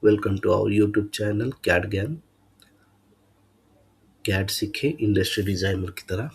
Welcome to our YouTube channel CAD Gyan. CAD सीखे industry designer की तरह।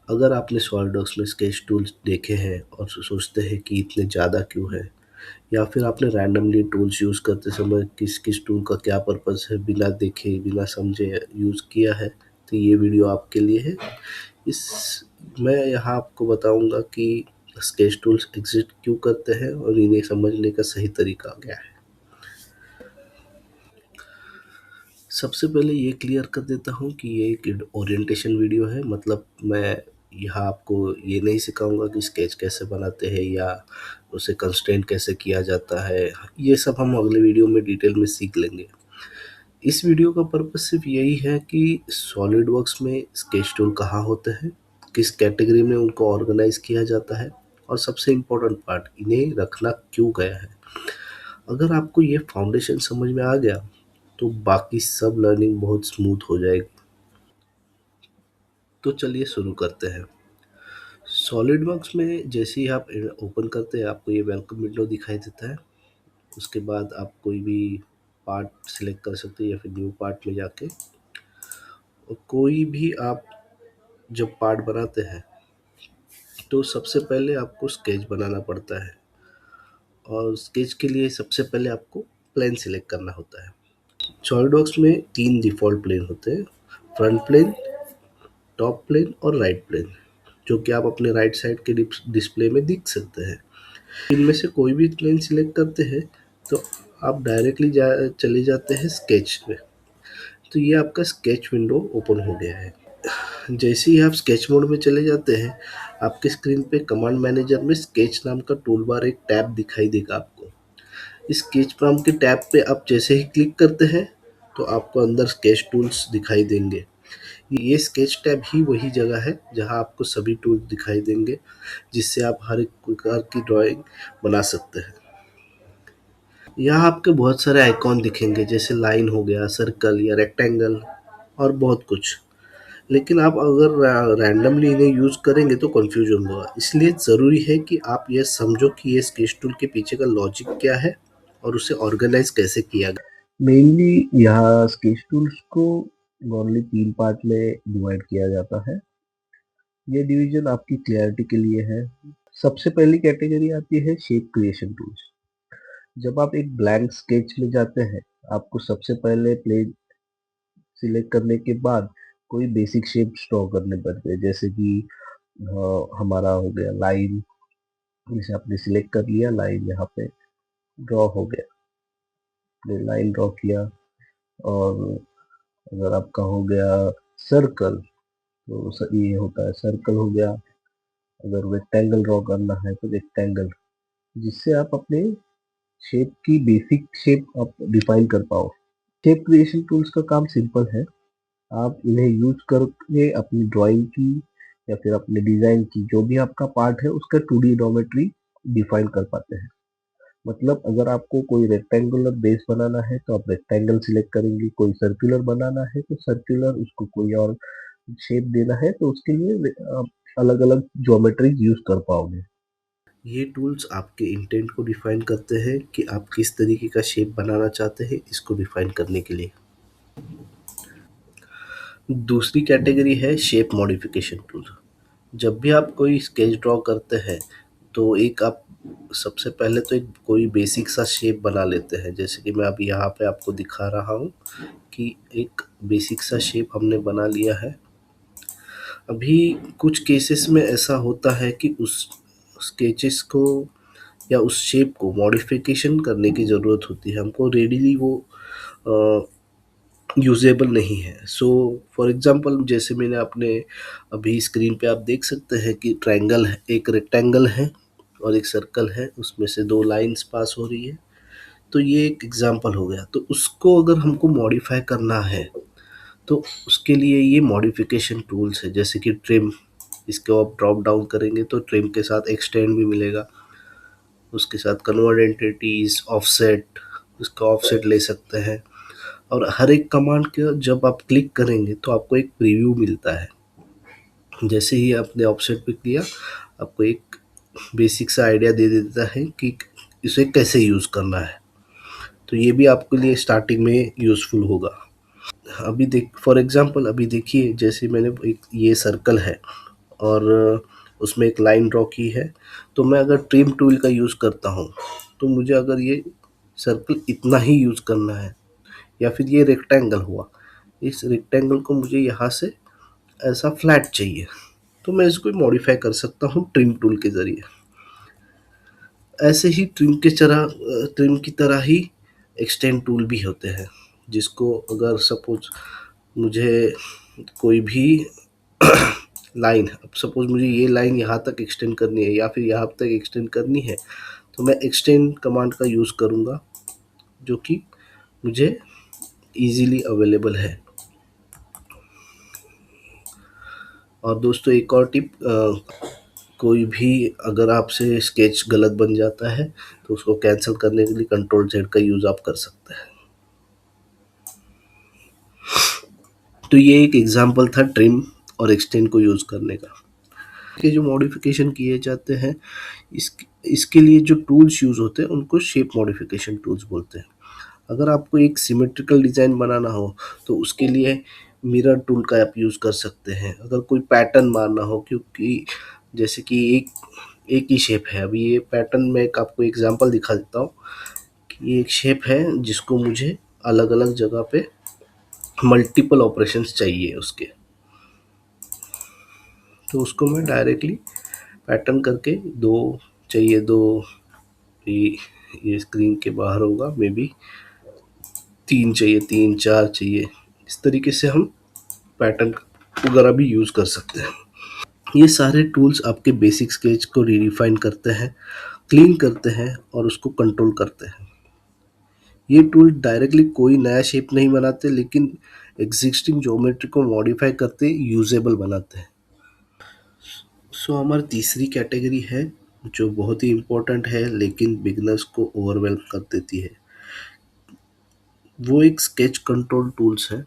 अगर आपने सॉलिडवर्क्स में स्केच टूल्स देखे हैं और सोचते हैं कि इतने ज़्यादा क्यों है, या फिर आपने रैंडमली टूल्स यूज़ करते समय किस किस टूल का क्या पर्पस है बिना देखे बिना समझे यूज़ किया है, तो ये वीडियो आपके लिए है। इस मैं यहाँ आपको बताऊंगा कि स्केच टूल्स एग्जिस्ट क्यों करते हैं और इन्हें समझने का सही तरीका क्या है। सबसे पहले ये क्लियर कर देता हूँ कि ये एक ओरिएंटेशन वीडियो है। मतलब मैं यहाँ आपको ये नहीं सिखाऊंगा कि स्केच कैसे बनाते हैं या उसे कंस्ट्रेंट कैसे किया जाता है। ये सब हम अगले वीडियो में डिटेल में सीख लेंगे। इस वीडियो का पर्पस सिर्फ यही है कि सॉलिड वर्क्स में स्केच टूल कहाँ होते हैं, किस कैटेगरी में उनको ऑर्गेनाइज किया जाता है, और सबसे इम्पोर्टेंट पार्ट, इन्हें रखना क्यों गया है। अगर आपको ये फाउंडेशन समझ में आ गया तो बाकी सब लर्निंग बहुत स्मूथ हो जाएगी। तो चलिए शुरू करते हैं। सॉलिडवर्क्स में जैसे ही आप ओपन करते हैं आपको ये वेलकम विंडो दिखाई देता है। उसके बाद आप कोई भी पार्ट सिलेक्ट कर सकते हैं या फिर न्यू पार्ट में जाके, और कोई भी आप जब पार्ट बनाते हैं तो सबसे पहले आपको स्केच बनाना पड़ता है। और स्केच के लिए सबसे पहले आपको प्लेन सिलेक्ट करना होता है। सॉलिडवर्क्स में तीन डिफ़ॉल्ट प्लेन होते हैं: फ्रंट प्लेन, टॉप प्लेन और राइट प्लेन, जो कि आप अपने राइट साइड के डिस्प्ले में देख सकते हैं। इनमें से कोई भी प्लेन सिलेक्ट करते हैं तो आप डायरेक्टली चले जाते हैं स्केच में। तो ये आपका स्केच विंडो ओपन हो गया है। जैसे ही आप स्केच मोड में चले जाते हैं, आपके स्क्रीन पे कमांड मैनेजर में स्केच नाम का टूल बार एक टैब दिखाई देगा आपको। इस स्केच नाम के टैब पे आप जैसे ही क्लिक करते हैं तो आपको अंदर स्केच टूल्स दिखाई देंगे। ये स्केच टैब ही वही जगह है जहां आपको सभी टूल्स दिखाई देंगे, जिससे आप हर एक प्रकार की ड्राइंग बना सकते हैं। यहाँ आपके बहुत सारे आइकॉन दिखेंगे, जैसे लाइन हो गया, सर्कल या रेक्टेंगल और बहुत कुछ। लेकिन आप अगर रैंडमली इन्हें यूज़ करेंगे तो कन्फ्यूजन होगा। इसलिए ज़रूरी है कि आप ये समझो कि ये स्केच टूल के पीछे का लॉजिक क्या है और उसे ऑर्गेनाइज कैसे किया गया। मेनली यहाँ स्केच टूल्स को नॉर्मली तीन पार्ट में डिवाइड किया जाता है। ये डिवीजन आपकी क्लैरिटी के लिए है। सबसे पहली कैटेगरी आती है शेप क्रिएशन टूल्स। जब आप एक ब्लैंक स्केच में जाते हैं, आपको सबसे पहले प्लेन सिलेक्ट करने के बाद कोई बेसिक शेप ड्रॉ करने पड़ते हैं, जैसे कि हमारा हो गया लाइन। जैसे आपने सिलेक्ट कर लिया लाइन, यहाँ पे ड्रॉ हो गया, आपने लाइन ड्रॉ किया। और अगर आपका हो गया सर्कल, तो ये होता है सर्कल हो गया। अगर रेक्टेंगल ड्रॉ करना है तो रेक्टेंगल, जिससे आप अपने शेप की बेसिक शेप आप डिफाइन कर पाओ। शेप क्रिएशन टूल्स का काम सिंपल है। आप इन्हें यूज करके अपनी ड्राइंग की या फिर अपने डिजाइन की जो भी आपका पार्ट है उसका 2D ज्योमेट्री डिफाइन कर पाते हैं। मतलब अगर आपको कोई रेक्टेंगुलर बेस बनाना है तो आप रेक्टेंगल सिलेक्ट करेंगे, कोई सर्कुलर बनाना है तो सर्कुलर, उसको कोई और शेप देना है तो उसके लिए आप अलग अलग ज्योमेट्री यूज कर पाओगे। ये टूल्स आपके इंटेंट को डिफाइन करते हैं कि आप किस तरीके का शेप बनाना चाहते हैं, इसको डिफाइन करने के लिए। दूसरी कैटेगरी है शेप मॉडिफिकेशन टूल। जब भी आप कोई स्केच ड्रॉ करते हैं तो एक आप सबसे पहले तो एक कोई बेसिक सा शेप बना लेते हैं। जैसे कि मैं अभी यहाँ पे आपको दिखा रहा हूँ कि एक बेसिक सा शेप हमने बना लिया है। अभी कुछ केसेस में ऐसा होता है कि उस स्केचेस को या उस शेप को मॉडिफिकेशन करने की ज़रूरत होती है। हमको रेडीली वो यूजेबल नहीं है। सो फॉर एग्जांपल, जैसे मैंने अपने अभी स्क्रीन पे आप देख सकते हैं कि ट्रायंगल है, एक रेक्टेंगल है और एक सर्कल है, उसमें से दो लाइंस पास हो रही है। तो ये एक एग्जांपल हो गया। तो उसको अगर हमको मॉडिफाई करना है तो उसके लिए ये मॉडिफिकेशन टूल्स है, जैसे कि ट्रिम। इसको आप ड्रॉप डाउन करेंगे तो ट्रिम के साथ एक्सटेंड भी मिलेगा, उसके साथ कन्वर्ट एंटिटीज, ऑफसेट, उसका ऑफसेट ले सकते हैं। और हर एक कमांड के जब आप क्लिक करेंगे तो आपको एक प्रीव्यू मिलता है। जैसे ही आपने ऑफसेट पे किया, आपको एक बेसिक सा आइडिया दे देता है कि इसे कैसे यूज़ करना है। तो ये भी आपके लिए स्टार्टिंग में यूज़फुल होगा। अभी देख फॉर एग्ज़ाम्पल अभी देखिए, जैसे मैंने एक ये सर्कल है और उसमें एक लाइन ड्रॉ की है, तो मैं अगर ट्रिम टूल का यूज़ करता हूँ, तो मुझे अगर ये सर्कल इतना ही यूज़ करना है, या फिर ये रेक्टेंगल हुआ, इस रेक्टेंगल को मुझे यहाँ से ऐसा फ्लैट चाहिए, तो मैं इसको मॉडिफाई कर सकता हूँ ट्रिम टूल के ज़रिए। ऐसे ही ट्रिम की तरह ही एक्सटेंड टूल भी होते हैं, जिसको अगर सपोज मुझे कोई भी लाइन, अब सपोज मुझे ये लाइन यहाँ तक एक्सटेंड करनी है या फिर यहाँ तक एक्सटेंड करनी है, तो मैं एक्सटेंड कमांड का यूज़ करूँगा, जो कि मुझे ईज़िली अवेलेबल है। और दोस्तों एक और टिप, कोई भी अगर आपसे स्केच गलत बन जाता है, तो उसको कैंसिल करने के लिए कंट्रोल जेड का यूज़ आप कर सकते हैं। तो ये एक एग्जांपल था ट्रिम और एक्सटेंड को यूज़ करने का। के जो मॉडिफिकेशन किए जाते हैं, इस इसके लिए जो टूल्स यूज़ होते हैं उनको शेप मॉडिफिकेशन टूल्स बोलते हैं। अगर आपको एक सिमेट्रिकल डिज़ाइन बनाना हो, तो उसके लिए मिरर टूल का आप यूज़ कर सकते हैं। अगर कोई पैटर्न मारना हो, क्योंकि जैसे कि एक एक ही शेप है, अभी ये पैटर्न में एक आपको एग्जांपल दिखा देता हूँ कि ये एक शेप है जिसको मुझे अलग अलग जगह पे मल्टीपल ऑपरेशंस चाहिए उसके, तो उसको मैं डायरेक्टली पैटर्न करके दो चाहिए, दो ये स्क्रीन के बाहर होगा, मे बी तीन चाहिए, तीन चार चाहिए, इस तरीके से हम पैटर्न वगैरह भी यूज़ कर सकते हैं। ये सारे टूल्स आपके बेसिक स्केच को रिडिफाइन करते हैं, क्लीन करते हैं और उसको कंट्रोल करते हैं। ये टूल डायरेक्टली कोई नया शेप नहीं बनाते, लेकिन एग्जिस्टिंग ज्योमेट्री को मॉडिफाई करते यूजेबल बनाते हैं। सो हमारी तीसरी कैटेगरी है जो बहुत ही इम्पोर्टेंट है, लेकिन बिगनर्स को ओवरवेल्म कर देती है। वो एक स्केच कंट्रोल टूल्स है।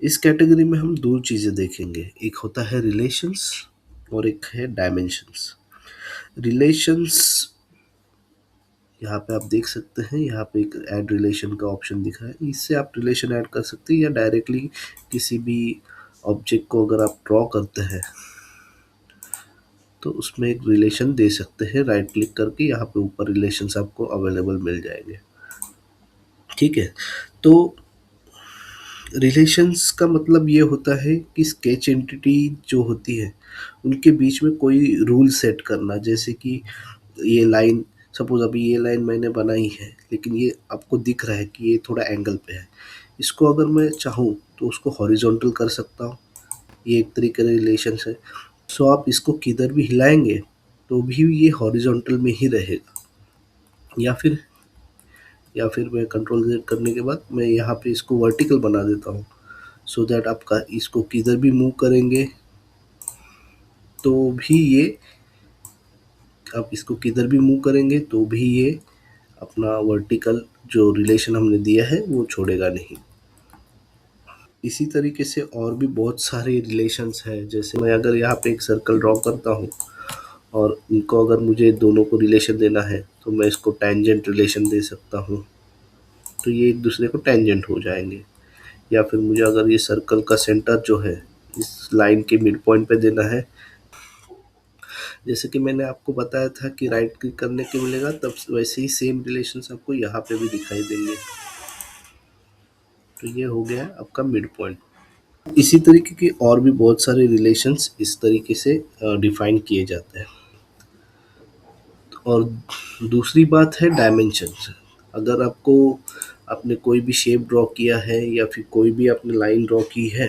इस कैटेगरी में हम दो चीज़ें देखेंगे, एक होता है रिलेशंस और एक है डायमेंशंस। रिलेशंस, यहाँ पे आप देख सकते हैं, यहाँ पे एक ऐड रिलेशन का ऑप्शन दिखा है, इससे आप रिलेशन ऐड कर सकते हैं, या डायरेक्टली किसी भी ऑब्जेक्ट को अगर आप ड्रॉ करते हैं तो उसमें एक रिलेशन दे सकते हैं। राइट क्लिक करके यहाँ पे ऊपर रिलेशंस आपको अवेलेबल मिल जाएंगे। ठीक है, तो रिलेशंस का मतलब ये होता है कि स्केच एंटिटी जो होती है उनके बीच में कोई रूल सेट करना। जैसे कि ये लाइन, सपोज अभी ये लाइन मैंने बनाई है, लेकिन ये आपको दिख रहा है कि ये थोड़ा एंगल पे है, इसको अगर मैं चाहूँ तो उसको हॉरिजॉन्टल कर सकता हूँ। ये एक तरीके का रिलेशन है। सो आप इसको किधर भी हिलाएंगे तो भी ये हॉरिजॉन्टल में ही रहेगा। या फिर मैं कंट्रोल Z करने के बाद मैं यहाँ पे इसको वर्टिकल बना देता हूँ, सो दैट आपका इसको किधर भी मूव करेंगे तो भी ये, आप इसको किधर भी मूव करेंगे तो भी ये अपना वर्टिकल जो रिलेशन हमने दिया है वो छोड़ेगा नहीं। इसी तरीके से और भी बहुत सारे रिलेशंस हैं। जैसे मैं अगर यहाँ पे एक सर्कल ड्रॉ करता हूँ और इनको अगर मुझे दोनों को रिलेशन देना है, तो मैं इसको टेंजेंट रिलेशन दे सकता हूँ, तो ये एक दूसरे को टेंजेंट हो जाएंगे। या फिर मुझे अगर ये सर्कल का सेंटर जो है इस लाइन के मिड पॉइंट पे देना है, जैसे कि मैंने आपको बताया था कि राइट क्लिक करने के मिलेगा, तब वैसे ही सेम रिलेशंस आपको यहाँ पे भी दिखाई देंगे। तो ये हो गया आपका मिड पॉइंट। इसी तरीके के और भी बहुत सारे रिलेशंस इस तरीके से डिफाइन किए जाते हैं। और दूसरी बात है डायमेंशंस। अगर आपको आपने कोई भी शेप ड्रॉ किया है या फिर कोई भी आपने लाइन ड्रॉ की है,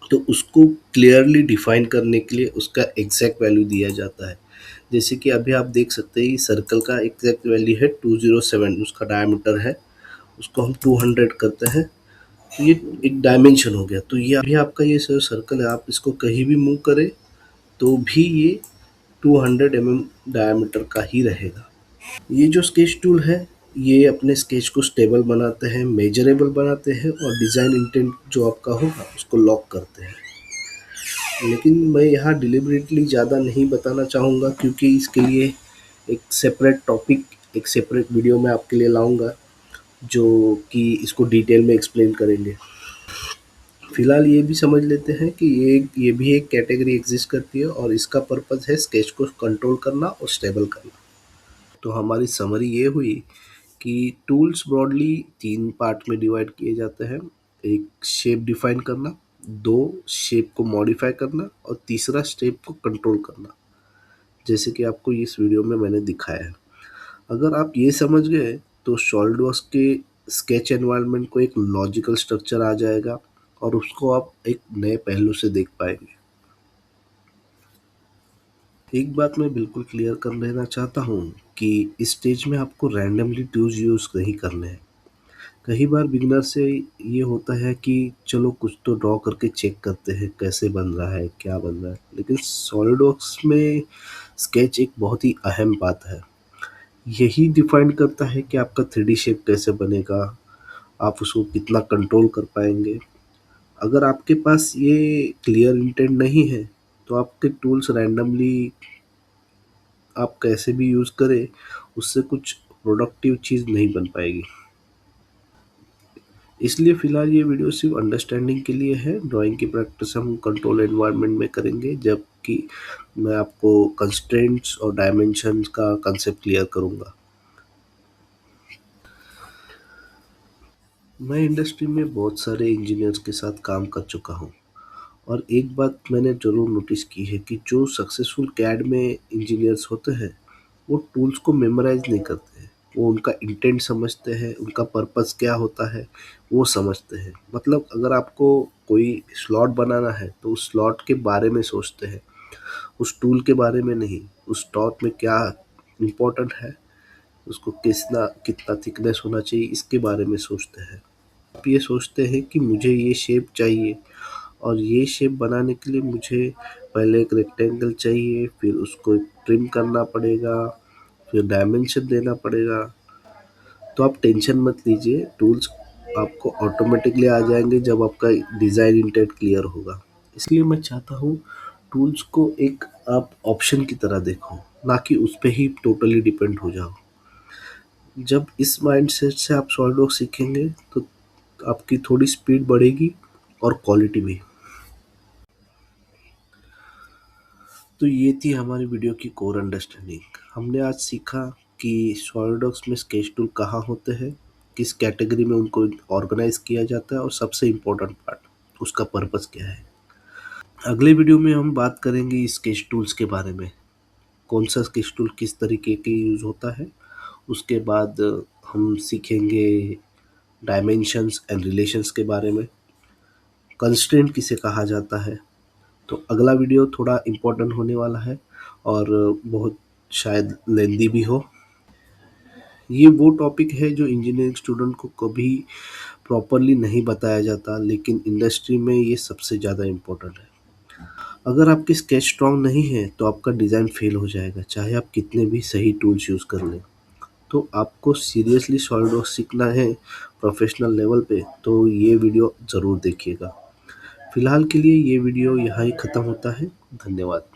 तो उसको क्लियरली डिफाइन करने के लिए उसका एग्जैक्ट वैल्यू दिया जाता है। जैसे कि अभी आप देख सकते हैं सर्कल का एग्जैक्ट वैल्यू है 207, उसका डायमीटर है, उसको हम 200 करते हैं, तो ये एक डायमेंशन हो गया। तो ये अभी आपका ये सर्कल है, आप इसको कहीं भी मूव करें तो भी ये 200 mm डायमीटर का ही रहेगा। ये जो स्केच टूल है, ये अपने स्केच को स्टेबल बनाते हैं, मेजरेबल बनाते हैं और डिज़ाइन इंटेंट जो आपका होगा उसको लॉक करते हैं। लेकिन मैं यहाँ डिलिबरेटली ज़्यादा नहीं बताना चाहूँगा, क्योंकि इसके लिए एक सेपरेट टॉपिक, एक सेपरेट वीडियो मैं आपके लिए लाऊंगा जो कि इसको डिटेल में एक्सप्लेन करेंगे। फिलहाल ये भी समझ लेते हैं कि ये भी एक कैटेगरी एग्जिस्ट करती है और इसका पर्पस है स्केच को कंट्रोल करना और स्टेबल करना। तो हमारी समरी ये हुई कि टूल्स ब्रॉडली 3 पार्ट में डिवाइड किए जाते हैं। एक शेप डिफाइन करना, 2 शेप को मॉडिफाई करना और तीसरा शेप को कंट्रोल करना, जैसे कि आपको इस वीडियो में मैंने दिखाया है। अगर आप ये समझ गए तो सॉलिडवर्क्स के स्केच एनवायरनमेंट को एक लॉजिकल स्ट्रक्चर आ जाएगा और उसको आप एक नए पहलू से देख पाएंगे। एक बात मैं बिल्कुल क्लियर कर लेना चाहता हूँ कि इस स्टेज में आपको रैंडमली टूल्स यूज़ नहीं करने हैं। कई बार बिगिनर से ये होता है कि चलो कुछ तो ड्रॉ करके चेक करते हैं कैसे बन रहा है, क्या बन रहा है। लेकिन सॉलिडवर्क्स में स्केच एक बहुत ही अहम बात है। यही डिफाइन करता है कि आपका 3D शेप कैसे बनेगा, आप उसको कितना कंट्रोल कर पाएंगे। अगर आपके पास ये क्लियर इंटेंट नहीं है तो आपके टूल्स रैंडमली आप कैसे भी यूज़ करें, उससे कुछ प्रोडक्टिव चीज़ नहीं बन पाएगी। इसलिए फ़िलहाल ये वीडियो सिर्फ अंडरस्टैंडिंग के लिए है। ड्राइंग की प्रैक्टिस हम कंट्रोल एनवायरनमेंट में करेंगे, जबकि मैं आपको कंस्ट्रेंट्स और डायमेंशंस का कंसेप्ट क्लियर करूँगा। मैं इंडस्ट्री में बहुत सारे इंजीनियर्स के साथ काम कर चुका हूँ और एक बात मैंने ज़रूर नोटिस की है कि जो सक्सेसफुल कैड में इंजीनियर्स होते हैं वो टूल्स को मेमोराइज नहीं करते हैं। वो उनका इंटेंट समझते हैं, उनका पर्पस क्या होता है वो समझते हैं। मतलब अगर आपको कोई स्लॉट बनाना है तो उस स्लॉट के बारे में सोचते हैं, उस टूल के बारे में नहीं। उस स्लॉट में क्या इम्पोर्टेंट है, उसको कितना कितना थिकनेस होना चाहिए, इसके बारे में सोचते हैं। आप ये सोचते हैं कि मुझे ये शेप चाहिए और ये शेप बनाने के लिए मुझे पहले एक रेक्टेंगल चाहिए, फिर उसको ट्रिम करना पड़ेगा, फिर डायमेंशन देना पड़ेगा। तो आप टेंशन मत लीजिए, टूल्स आपको ऑटोमेटिकली आ जाएंगे जब आपका डिज़ाइन इंटेंट क्लियर होगा। इसलिए मैं चाहता हूँ टूल्स को एक आप ऑप्शन की तरह देखो, ना कि उस पे ही टोटली डिपेंड हो जाओ। जब इस माइंडसेट से आप सॉलिडवर्क्स सीखेंगे तो आपकी थोड़ी स्पीड बढ़ेगी और क्वालिटी भी। तो ये थी हमारी वीडियो की कोर अंडरस्टैंडिंग। हमने आज सीखा कि सॉलिडवर्क्स में स्केच टूल कहाँ होते हैं, किस कैटेगरी में उनको ऑर्गेनाइज किया जाता है और सबसे इम्पोर्टेंट पार्ट उसका पर्पस क्या है। अगले वीडियो में हम बात करेंगे स्केच टूल्स के बारे में, कौन सा स्केच टूल किस तरीके के यूज़ होता है। उसके बाद हम सीखेंगे डायमेंशंस एंड रिलेशंस के बारे में, कंस्ट्रेंट किसे कहा जाता है। तो अगला वीडियो थोड़ा इम्पोर्टेंट होने वाला है और बहुत शायद लेंदी भी हो। ये वो टॉपिक है जो इंजीनियरिंग स्टूडेंट को कभी प्रॉपरली नहीं बताया जाता, लेकिन इंडस्ट्री में ये सबसे ज़्यादा इम्पोर्टेंट है। अगर आपकी स्केच स्ट्रांग नहीं है तो आपका डिज़ाइन फेल हो जाएगा, चाहे आप कितने भी सही टूल्स यूज़ कर लें। तो आपको सीरियसली सॉलिडवर्क्स सीखना है प्रोफेशनल लेवल पे तो ये वीडियो ज़रूर देखिएगा। फ़िलहाल के लिए ये वीडियो यहाँ ही ख़त्म होता है। धन्यवाद।